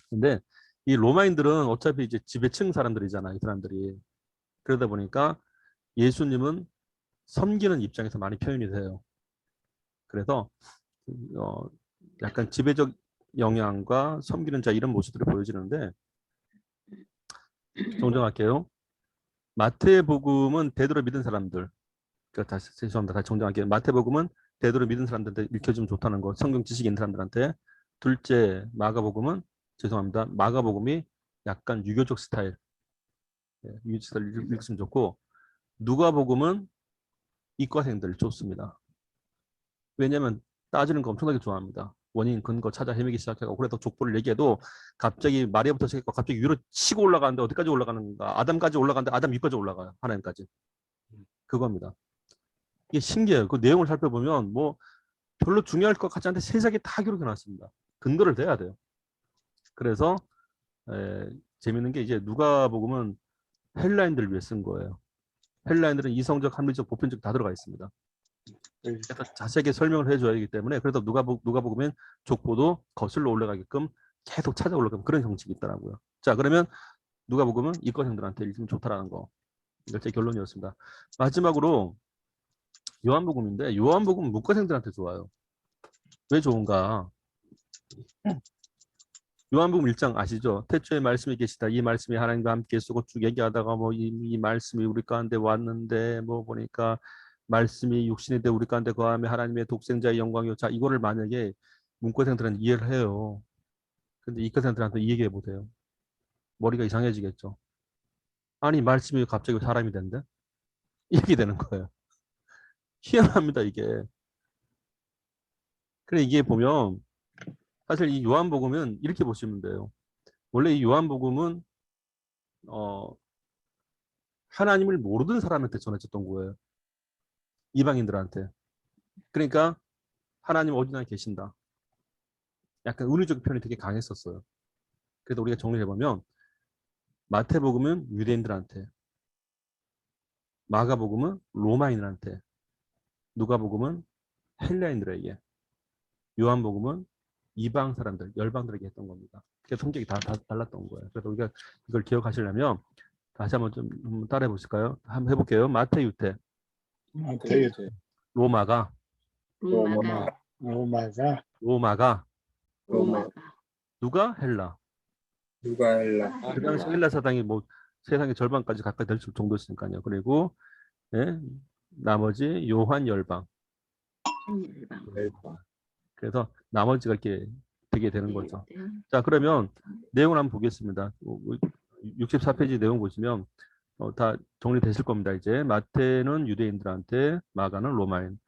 근데 이 로마인들은 어차피 이제 지배층 사람들이잖아요. 이 사람들이. 그러다 보니까 예수님은 섬기는 입장에서 많이 표현이 돼요. 그래서 약간 지배적 영향과 섬기는 자 이런 모습들이 보여지는데 정정할게요. 마태복음은 대대로 믿은 사람들. 그러니까 죄송합니다. 다시 정정할게요. 마태복음은 대대로 믿은 사람들한테 읽혀주면 좋다는 거. 성경 지식이 있는 사람들한테. 둘째, 마가복음은 죄송합니다. 마가복음이 약간 유교적 스타일. 유교적 스타일 읽으면 좋고 누가복음은 이과생들 좋습니다. 왜냐하면 따지는 거 엄청나게 좋아합니다. 원인, 근거 찾아 헤매기 시작하고 그래도 족보를 얘기해도 갑자기 마리아부터 시작해서 갑자기 위로 치고 올라가는데 어디까지 올라가는가? 아담까지 올라가는데 아담 위까지 올라가요. 하나님까지. 그겁니다. 이게 신기해요. 그 내용을 살펴보면 뭐 별로 중요할 것 같지 않은데 세상에 다 기록해 놨습니다. 근거를 대야 돼요. 그래서 재밌는 게 이제 누가복음은 헬라인들을 위해 쓴 거예요. 헬라인들은 이성적, 합리적, 보편적 다 들어가 있습니다. 그래서 자세하게 설명을 해줘야 하기 때문에 그래서 누가복음엔 족보도 거슬러 올라가게끔 계속 찾아 올라가는 그런 형식이 있더라고요. 자, 그러면 누가복음은 이과생들한테 읽으면 좋다라는 거. 이게 제 결론이었습니다. 마지막으로 요한복음인데 요한복음은 문과생들한테 좋아요. 왜 좋은가? 요한복음 1장 아시죠? 태초에 말씀이 계시다. 이 말씀이 하나님과 함께 쓰고 쭉 얘기하다가 뭐 이 말씀이 우리 가운데 왔는데 뭐 보니까 말씀이 육신이 돼 우리 가운데 거하며 하나님의 독생자의 영광이요. 자, 이거를 만약에 문과생들은 이해를 해요. 근데 이과생들한테 이 얘기해 보세요. 머리가 이상해지겠죠. 아니 말씀이 갑자기 사람이 된대? 이렇게 되는 거예요. 희한합니다 이게. 그래 이게 보면 사실 이 요한복음은 이렇게 보시면 돼요. 원래 이 요한복음은 어, 하나님을 모르던 사람한테 전해졌던 거예요. 이방인들한테. 그러니까 하나님 어디나 계신다. 약간 은유적 표현이 되게 강했었어요. 그래서 우리가 정리해보면 마태복음은 유대인들한테, 마가복음은 로마인들한테, 누가복음은 헬라인들에게, 요한복음은 이방 사람들, 열방들에게 했던 겁니다. 그래서 성격이 다 달랐던 거예요. 그래서 우리가 이걸 기억하시려면 다시 한번 좀 따라해 보실까요? 한번 해볼게요. 마태, 유태, 마태유대, 로마가, 로마가, 로마가, 로마가, 로마, 누가 헬라. 누가엘라, 그 당시 헬라 사당이 뭐 세상의 절반까지 가까이 될 정도였으니까요. 그리고 예, 나머지 요한 열방. 헬바, 그래서 나머지가 이렇게 되게 되는 거죠. 자, 그러면 내용을 한번 보겠습니다. 64페이지 내용 보시면 다 정리되실 겁니다. 이제 마태는 유대인들한테, 마가는 로마인,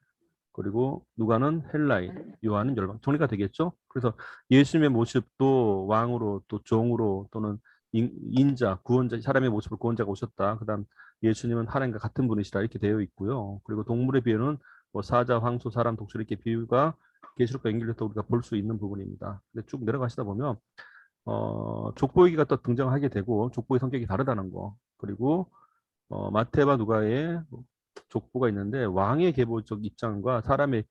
그리고 누가는 헬라인, 요한은 열방. 정리가 되겠죠? 그래서 예수님의 모습도 왕으로 또 종으로 또는 인자, 구원자, 사람의 모습으로 구원자가 오셨다. 그다음 예수님은 하나님과 같은 분이시라 이렇게 되어 있고요. 그리고 동물의 비유는 뭐 사자, 황소, 사람, 독수리 이렇게 비유가 계시록과 연결돼서 우리가 볼 수 있는 부분입니다. 근데 쭉 내려가시다 보면 족보이기가 또 등장하게 되고 족보의 성격이 다르다는 거. 그리고 마태와 누가의 족보가 있는데 왕의 계보적 입장과 사람의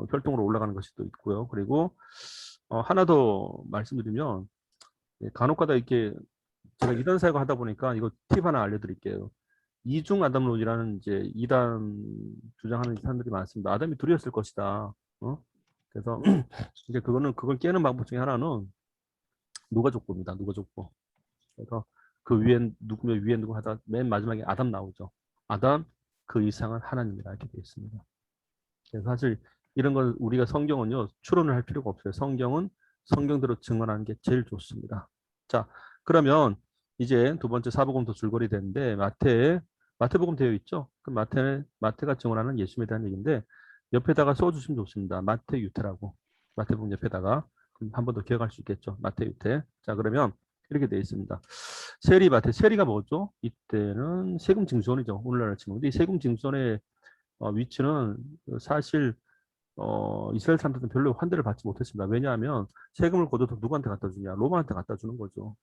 혈통으로 올라가는 것이 또 있고요. 그리고 하나 더 말씀드리면 간혹가다 이렇게 제가 이단 사역을 하다 보니까 이거 팁 하나 알려드릴게요. 이중 아담론이라는 이제 이단 주장하는 사람들이 많습니다. 아담이 둘이었을 것이다. 그래서 이제 그걸 깨는 방법 중에 하나는 누가 족보입니다. 누가 족보. 그래서 그 위엔 누구며 위에 누구 하다 맨 마지막에 아담 나오죠. 아담 그 이상은 하나님이라 이렇게 되어 있습니다. 그래서 사실 이런 건 우리가 성경은요 추론을 할 필요가 없어요. 성경은 성경대로 증언하는 게 제일 좋습니다. 자, 그러면 이제 두 번째 사복음도 줄거리 되는데 마태복음 되어 있죠. 그 마태가 증언하는 예수님에 대한 얘기인데 옆에다가 써주시면 좋습니다. 마태 유태라고 마태복음 옆에다가 한 번 더 기억할 수 있겠죠. 마태 유태. 자, 그러면 이렇게 되어 있습니다. 세리가 뭐죠? 이때는 세금 징수원이죠. 오늘날 치면. 근데 이 세금 징수원의 위치는 사실 이스라엘 사람들은 별로 환대를 받지 못했습니다. 왜냐하면 세금을 거둬도 누구한테 갖다 주냐? 로마한테 갖다 주는 거죠.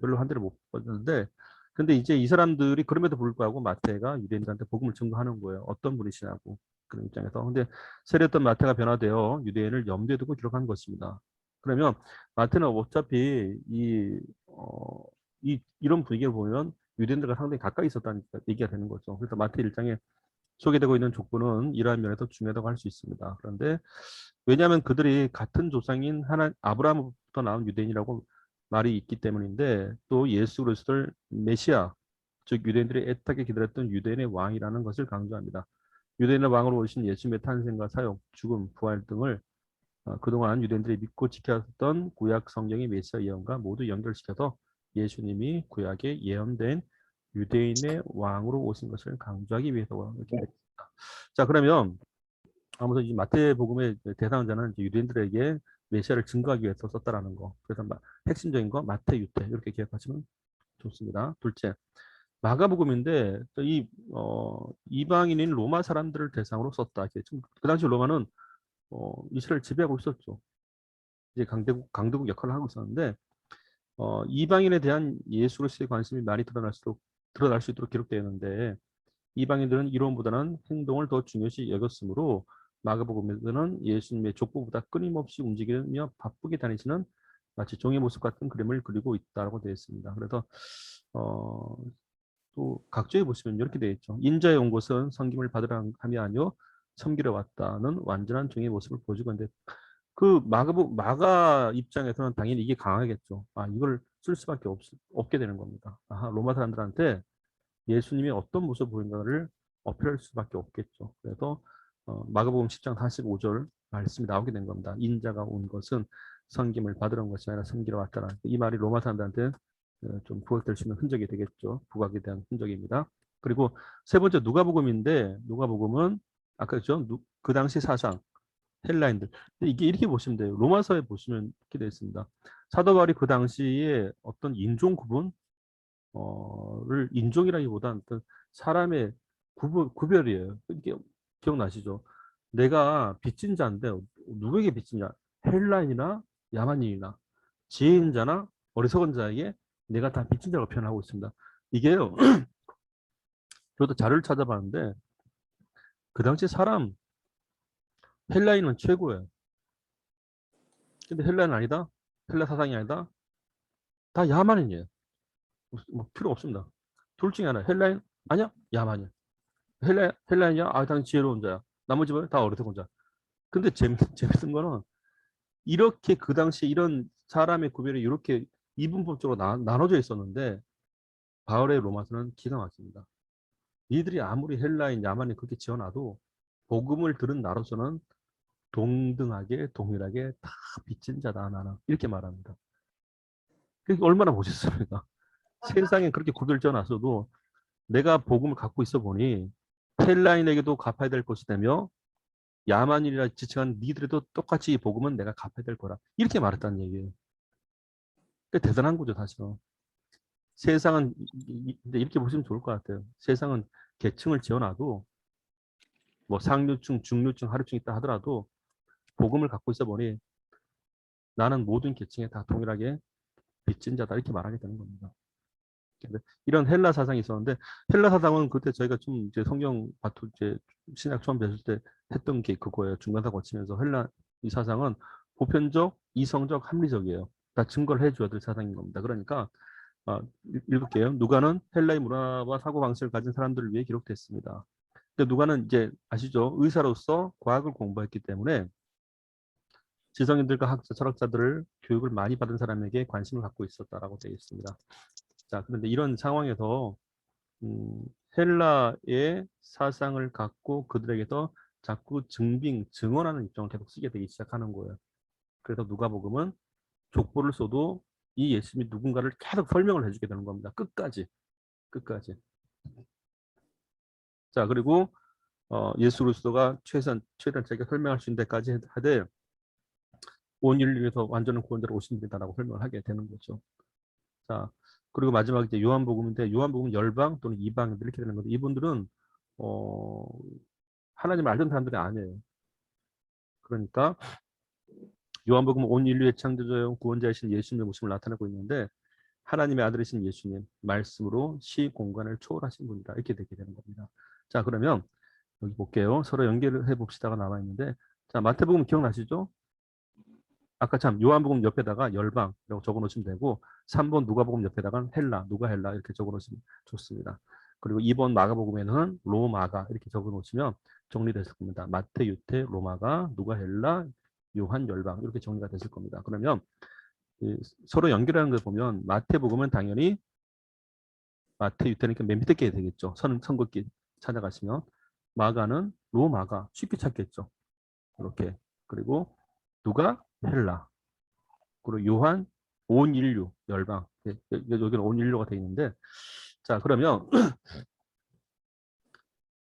별로 환대를 못 받았는데, 근데 이제 이 사람들이 그럼에도 불구하고 마태가 유대인들한테 복음을 증거하는 거예요. 어떤 분이시냐고 그런 입장에서. 근데 세리였던 마태가 변화되어 유대인을 염두에 두고 기록한 것입니다. 그러면 마태는 어차피 이런 분위기를 보면 유대인들과 상당히 가까이 있었다는 얘기가 되는 거죠. 그래서 마태 1장에 소개되고 있는 족보는 이러한 면에서 중요하다고 할 수 있습니다. 그런데 왜냐하면 그들이 같은 조상인 아브라함부터 나온 유대인이라고 말이 있기 때문인데 또 예수 그리스도를 메시아, 즉 유대인들이 애타게 기다렸던 유대인의 왕이라는 것을 강조합니다. 유대인의 왕으로 오신 예수님의 탄생과 사역, 죽음, 부활 등을 그동안 유대인들이 믿고 지켰던 구약 성경의 메시아 예언과 모두 연결시켜서 예수님이 구약에 예언된 유대인의 왕으로 오신 것을 강조하기 위해서 이렇게 됐습니다. 자, 그러면 아무튼 이 마태복음의 대상자는 유대인들에게 메시아를 증거하기 위해서 썼다라는 거. 그래서 핵심적인 거 마태, 유태 이렇게 기억하시면 좋습니다. 둘째, 마가복음인데 이방인인 로마 사람들을 대상으로 썼다. 그 당시 로마는 이스라엘 지배하고 있었죠. 이제 강대국 역할을 하고 있었는데 이방인에 대한 예수 그리스도의 관심이 많이 드러날 수 있도록 기록되어 있는데 이방인들은 이론보다는 행동을 더 중요시 여겼으므로 마가복음에서는 예수님의 족보보다 끊임없이 움직이며 바쁘게 다니시는 마치 종의 모습 같은 그림을 그리고 있다고 되어 있습니다. 그래서 또 각조에 보시면 이렇게 되어 있죠. 인자에 온 것은 섬김을 받으라 함이 아니요 섬기러 왔다는 완전한 종의 모습을 보여주건데 그 마가 입장에서는 당연히 이게 강하겠죠. 이걸 쓸 수밖에 없게 되는 겁니다. 로마 사람들한테 예수님이 어떤 모습을 보인가를 어필할 수밖에 없겠죠. 그래서 마가복음 10장 45절 말씀이 나오게 된 겁니다. 인자가 온 것은 섬김을 받으러 온 것이 아니라 섬기러 왔다라. 이 말이 로마 사람들한테 좀 부각될 수 있는 흔적이 되겠죠. 부각에 대한 흔적입니다. 그리고 세 번째 누가복음인데 누가복음은 아까 그랬죠. 그 당시 사상 헬라인들. 근데 이게 이렇게 보시면 돼요. 로마서에 보시면 이렇게 되어 있습니다. 사도 바울이 그 당시에 어떤 인종 구분 를 인종이라기보다는 어떤 사람의 구별이에요. 이게 기억나시죠? 내가 빚진 자인데 누구에게 빚진 자? 헬라인이나 야만인이나 지혜인 자나 어리석은 자에게 내가 다 빚진 자라고 표현하고 있습니다. 이게요. 저도 자료를 찾아봤는데 그 당시 사람 헬라인은 최고예요. 근데 헬라인은 아니다. 헬라 사상이 아니다. 다 야만인이에요. 뭐 필요 없습니다. 둘 중에 하나. 헬라인 아니야? 야만이야. 헬라인이야? 당연히 지혜로운 자야. 나머지 다 어리석은 자. 근데 재밌는 거는 이렇게 그 당시에 이런 사람의 구별이 이렇게 이분법적으로 나눠져 있었는데 바울의 로마서는 기가 막힙니다. 이들이 아무리 헬라인, 야만이 그렇게 지어놔도 복음을 들은 나로서는 동등하게 동일하게 다 빚진 자다 나는 이렇게 말합니다. 그게 얼마나 멋있습니까? 세상에 그렇게 구별 지어놨어도 내가 복음을 갖고 있어 보니 헬라인에게도 갚아야 될 것이되며 야만인이라 지칭한 니들에도 똑같이 이 복음은 내가 갚아야 될 거라 이렇게 말했다는 얘기예요. 대단한 거죠 사실은. 세상은 이렇게 보시면 좋을 것 같아요. 세상은 계층을 지어놔도 뭐 상류층, 중류층, 하류층 있다 하더라도 복음을 갖고 있어 보니 나는 모든 계층에 다 동일하게 빚진 자다 이렇게 말하게 되는 겁니다. 이런 헬라 사상이 있었는데 헬라 사상은 그때 저희가 좀 이제 성경 바투 이제 신약 처음 배울 때 했던 게 그거예요. 중간사 거치면서 헬라 이 사상은 보편적, 이성적, 합리적이에요. 다 증거를 해줘야 될 사상인 겁니다. 그러니까 읽을게요. 누가는 헬라의 문화와 사고 방식을 가진 사람들을 위해 기록됐습니다. 근데 누가는 이제 아시죠? 의사로서 과학을 공부했기 때문에 지성인들과 학자, 철학자들을 교육을 많이 받은 사람에게 관심을 갖고 있었다라고 되어 있습니다. 자, 그런데 이런 상황에서 헬라의 사상을 갖고 그들에게서 자꾸 증언하는 입장을 계속 쓰게 되기 시작하는 거예요. 그래서 누가복음은 족보를 써도 이 예수님이 누군가를 계속 설명을 해주게 되는 겁니다. 끝까지. 자, 그리고 예수 그리스도가 최대한 자기가 설명할 수 있는 데까지 하되 온 인류를 위해서 완전한 구원자로 오신 분이다라고 설명을 하게 되는 거죠. 자, 그리고 마지막에 이제 요한복음인데 요한복음 열방 또는 이방인들 이렇게 되는 건데 이분들은 하나님을 알던 사람들이 아니에요. 그러니까 요한복음 온 인류의 창조자요 구원자이신 예수님의 모습을 나타내고 있는데 하나님의 아들이신 예수님 말씀으로 시 공간을 초월하신 분이다 이렇게 되게 되는 겁니다. 자, 그러면 여기 볼게요. 서로 연결을 해봅시다가 나와 있는데 자, 마태복음 기억나시죠? 아까 참 요한복음 옆에다가 열방이라고 적어놓으시면 되고 3번 누가복음 옆에다가 누가 헬라 이렇게 적어놓으시면 좋습니다. 그리고 2번 마가복음에는 로마가 이렇게 적어놓으시면 정리됐을 겁니다. 마태, 유태, 로마가, 누가 헬라, 요한, 열방 이렇게 정리가 됐을 겁니다. 그러면 서로 연결하는 걸 보면 마태복음은 당연히 마태, 유태니까 맨 밑에 게 되겠죠. 선긋기 찾아가시면 마가는 로마가 쉽게 찾겠죠. 이렇게 그리고 누가 헬라 그리고 요한 온 인류 열방 여기는 온 인류가 되어 있는데 자 그러면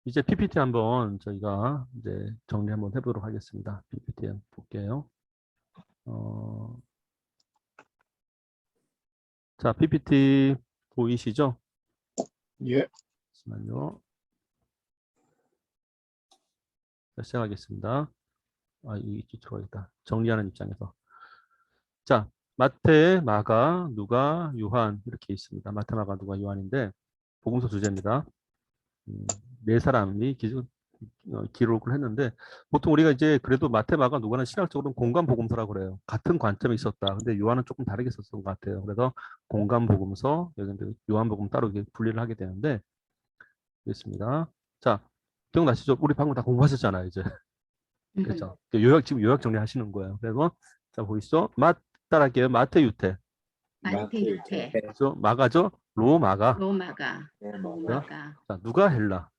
이제 PPT 한번 저희가 이제 정리 한번 해보도록 하겠습니다. PPT 한번 볼게요. 자 PPT 보이시죠? 예. 잠시만요. 자, 시작하겠습니다. 이게 들어가겠다. 정리하는 입장에서. 자, 마태, 마가, 누가, 요한 이렇게 있습니다. 마태, 마가, 누가, 요한인데 복음서 주제입니다. 네 사람이 기록을 했는데 보통 우리가 이제 그래도 마태, 마가, 누가는 신학적으로는 공간 복음서라고 그래요. 같은 관점이 있었다. 근데 요한은 조금 다르게 썼던 것 같아요. 그래서 공간 복음서, 여기 요한 복음 따로 이렇게 분리를 하게 되는데 있습니다. 자, 기억나시죠? 우리 방금 다 공부하셨잖아요, 이제. 그렇죠? 지금 요약 정리하시는 거예요. 그래서 자 보이시죠? 따라할게요. 마태, 유태. 마태, 유태, 그죠? 마가죠? 로마가. 로마가, 자, 누가 헬라.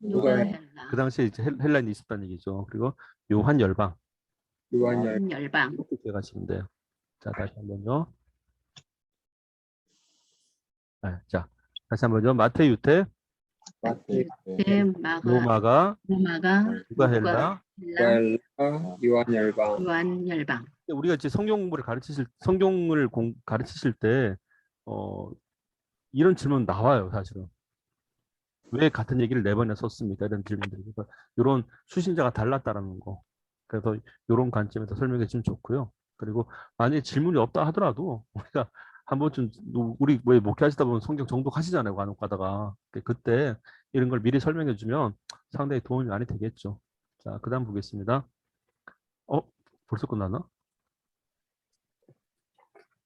누가 그 헬라, 당시에 이제 헬라인이 있었다는 얘기죠. 그리고 요한 열방. 요한열 열방, 이렇게 기억하시면 돼요. 자, 다시 한번요. 네, 자, 다시 한번요. 마태, 유태, 마태 유태, 마가, 로마가, 로마가, 누가 헬라. 헬라, 요한열방 요한 열방. 우리가 이제 성경 공부를 성경을 가르치실 때 이런 질문 나와요, 사실은. 왜 같은 얘기를 네 번이나 썼습니까? 이런 질문들이. 그래서 이런 수신자가 달랐다라는 거. 그래서 이런 관점에서 설명해 주면 좋고요. 그리고 만약에 질문이 없다 하더라도 우리가 한 번쯤 우리 왜 목회하시다 보면 성경 정독하시잖아요, 간혹 가다가. 그때 이런 걸 미리 설명해 주면 상당히 도움이 많이 되겠죠. 자, 그다음 보겠습니다. 벌써 끝났나?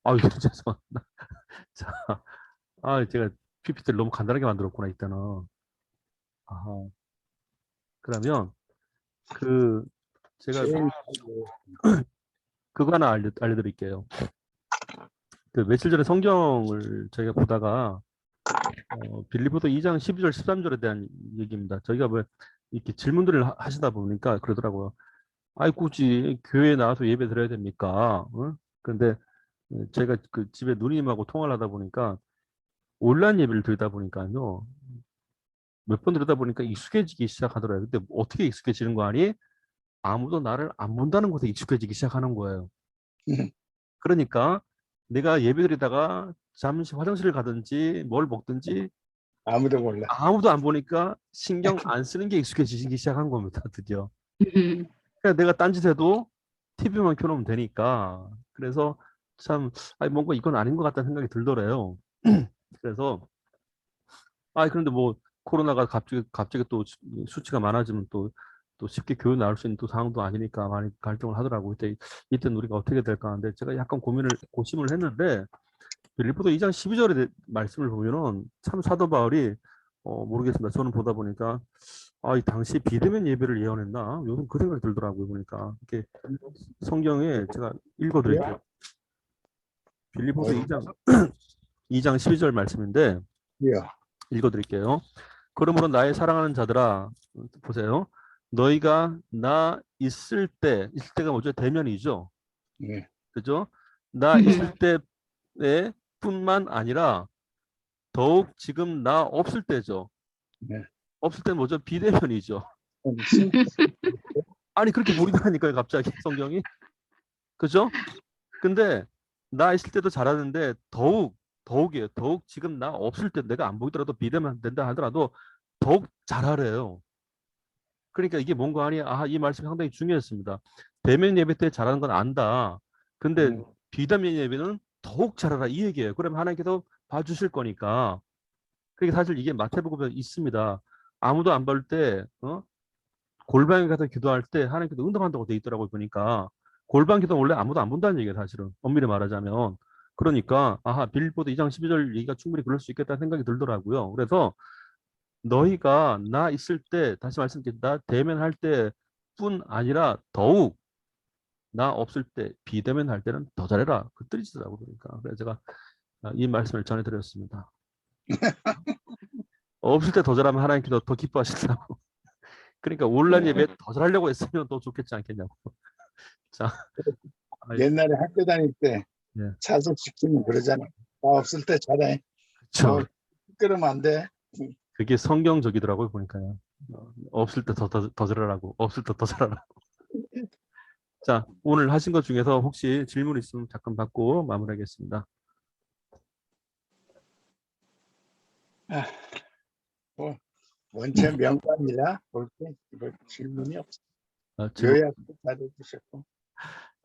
아유, 죄송합니다. 자, 제가 PPT를 너무 간단하게 만들었구나, 이때는. 아하. 그러면 제가 그거 하나 알려드릴게요. 며칠 전에 성경을 저희가 보다가 빌립보서 2장 12절 13절에 대한 얘기입니다. 저희가 뭐 이렇게 질문들을 하시다 보니까 그러더라고요. 아이 굳이 교회에 나와서 예배 드려야 됩니까? 그런데 제가 그 집에 누님하고 통화를 하다 보니까 온라인 예배를 드리다 보니까요. 몇 번 들으다 보니까 익숙해지기 시작하더라고요. 근데 어떻게 익숙해지는 거 아니? 아무도 나를 안 본다는 것에 익숙해지기 시작하는 거예요. 그러니까 내가 예배드리다가 잠시 화장실을 가든지 뭘 먹든지 아무도 몰라. 아무도 안 보니까 신경 안 쓰는 게 익숙해지기 시작한 겁니다. 드디어. 그러니까 내가 딴짓해도 TV만 켜놓으면 되니까. 그래서 참 뭔가 이건 아닌 것 같다는 생각이 들더래요. 그래서 그런데 뭐 코로나가 갑자기 또 수치가 많아지면 또 쉽게 교회 나올 수 있는 또 상황도 아니니까 많이 갈등을 하더라고요. 이때는 우리가 어떻게 될까 하는데 제가 약간 고심을 했는데 빌립보서 2장 12절의 말씀을 보면은 참 사도 바울이 모르겠습니다. 저는 보다 보니까 이 당시 비대면 예배를 예언했나? 요즘 그 생각이 들더라고요. 보니까 이렇게 성경에 제가 읽어드릴게요. 빌립보서 2장 12절 말씀인데 읽어드릴게요. 그러므로 나의 사랑하는 자들아, 보세요. 너희가 나 있을 때가 뭐죠? 대면이죠. 네. 그죠? 나 있을 때에 뿐만 아니라 더욱 지금 나 없을 때죠. 네. 없을 때 뭐죠? 비대면이죠. 아니 그렇게 보이더라니까요, 갑자기 성경이. 그죠? 근데 나 있을 때도 잘하는데 더욱이에요. 더욱 지금 나 없을 때 내가 안 보이더라도 비대면 된다 하더라도 더욱 잘하래요. 그러니까 이게 뭔가 아니 이 말씀이 상당히 중요했습니다. 대면 예배 때 잘하는 건 안다. 근데 비대면 예배는 더욱 잘하라 이 얘기예요. 그러면 하나님께서 봐주실 거니까. 그러니까 사실 이게 마태복음에 있습니다. 아무도 안 볼 때 골방에 가서 기도할 때 하나님께서 응답한다고 돼 있더라고요. 보니까 골방 기도는 원래 아무도 안 본다는 얘기예요. 사실은 엄밀히 말하자면. 그러니까 빌립보서 2장 12절 얘기가 충분히 그럴 수 있겠다는 생각이 들더라고요. 그래서 너희가 나 있을 때 다시 말씀드립니다. 대면할 때뿐 아니라 더욱 나 없을 때 비대면할 때는 더 잘해라. 그 뜻이더라고요. 그러니까 그래서 제가 이 말씀을 전해드렸습니다. 없을 때 더 잘하면 하나님께서 더 기뻐하신다고. 그러니까 온라인 예배 더 잘하려고 했으면 더 좋겠지 않겠냐고. 자, 옛날에 학교 다닐 때 예. 자숙시키면 그러잖아. 나 없을 때 잘해. 그렇죠. 그러면 안 돼. 그게 성경적이더라고요. 보니까요. 없을 때 더 잘하라고. 없을 때 더 잘하라고. 자, 오늘 하신 것 중에서 혹시 질문 있으면 잠깐 받고 마무리하겠습니다. 원체 명관이라 볼 때 질문이 없어. 질문. 요약도 잘해주셨고.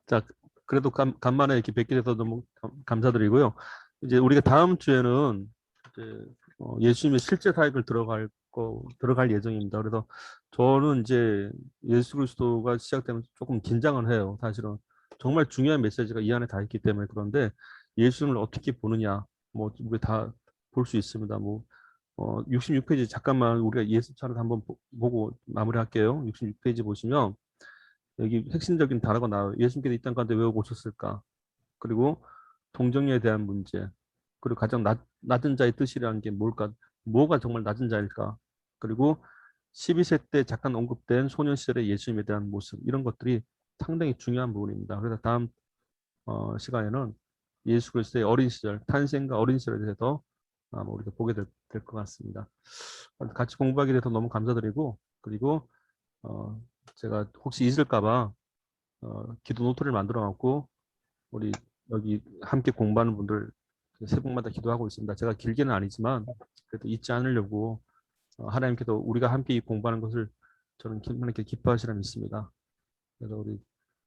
자, 그래도 간만에 이렇게 뵙게 돼서 너무 감사드리고요. 이제 우리가 다음 주에는 이제 예수님의 실제 사역을 들어갈 들어갈 예정입니다. 그래서 저는 이제 예수 그리스도가 시작되면 조금 긴장을 해요. 사실은 정말 중요한 메시지가 이 안에 다 있기 때문에. 그런데 예수님을 어떻게 보느냐, 뭐 우리 다 볼 수 있습니다. 뭐 66페이지 잠깐만 우리가 예수 차례 한번 보고 마무리할게요. 66페이지 보시면 여기 핵심적인 단어가 나와요. 예수님께서 이 땅 가운데 왜 오셨을까? 그리고 동정에 대한 문제, 그리고 가장 낮은 자의 뜻이라는 게 뭘까? 뭐가 정말 낮은 자일까? 그리고 12세 때 잠깐 언급된 소년 시절의 예수님에 대한 모습, 이런 것들이 상당히 중요한 부분입니다. 그래서 다음 시간에는 예수 그리스도의 어린 시절, 탄생과 어린 시절에 대해서 아마 우리가 보게 될 것 같습니다. 같이 공부하게 돼서 너무 감사드리고, 그리고 제가 혹시 잊을까봐 기도 노트를 만들어 놨고, 우리 여기 함께 공부하는 분들 새벽마다 기도하고 있습니다. 제가 길게는 아니지만 그래도 잊지 않으려고 하나님께서 우리가 함께 공부하는 것을 저는 하나님께 기뻐하시라 믿습니다. 그래서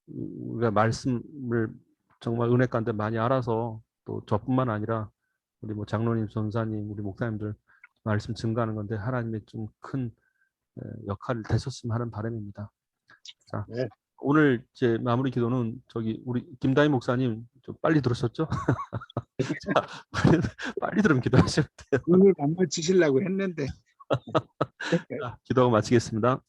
우리가 말씀을 정말 은혜 가운데 많이 알아서 또 저뿐만 아니라 우리 뭐 장로님, 전사님, 우리 목사님들 말씀 증가하는 건데 하나님의 좀 큰 역할을 되셨으면 하는 바람입니다. 자, 네. 오늘 제 마무리 기도는 저기 우리 김다희 목사님 좀 빨리 들으셨죠? 자, 빨리 들으면 기도하셔야 돼요. 오늘 안 맞추시려고 했는데 자, 기도하고 마치겠습니다.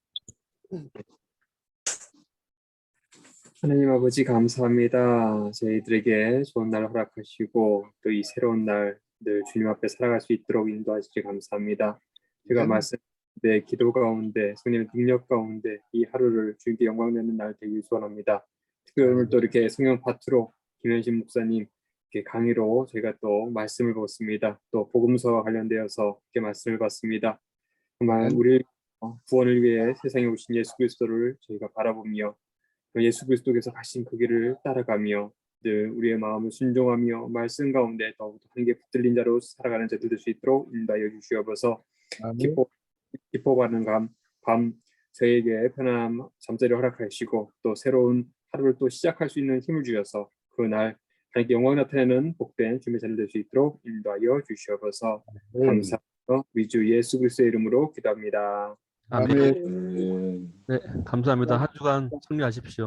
하나님 아버지 감사합니다. 저희들에게 좋은 날 허락하시고 또 이 새로운 날 늘 주님 앞에 살아갈 수 있도록 인도하시지 감사합니다. 제가 네. 말씀 내 기도 가운데 성령의 능력 가운데 이 하루를 주님께 영광 되는 날 되길 소원합니다. 특별히 오늘 또 이렇게 성령 파트로 김현신 목사님 이렇게 강의로 저희가 또 말씀을 보았습니다. 또 복음서와 관련되어서 이렇게 말씀을 봤습니다. 정말 우리 구원을 위해 세상에 오신 예수 그리스도를 저희가 바라보며 예수 그리스도께서 가신 그 길을 따라가며 늘 우리의 마음을 순종하며 말씀 가운데 더욱더 함께 붙들린 자로 살아가는 자들 될 수 있도록 인도하여 주시옵소서. 아멘. 기뻐하는 밤 저에게 편안한 잠자리를 허락하시고 또 새로운 하루를 또 시작할 수 있는 힘을 주셔서 그날 하나님께 영광 나타내는 복된 주님의 자들 될 수 있도록 인도하여 주시옵소서. 감사합니다. 우리 주 예수 그리스도의 이름으로 기도합니다. 아멘. 아멘. 네, 감사합니다. 한 주간 승리하십시오.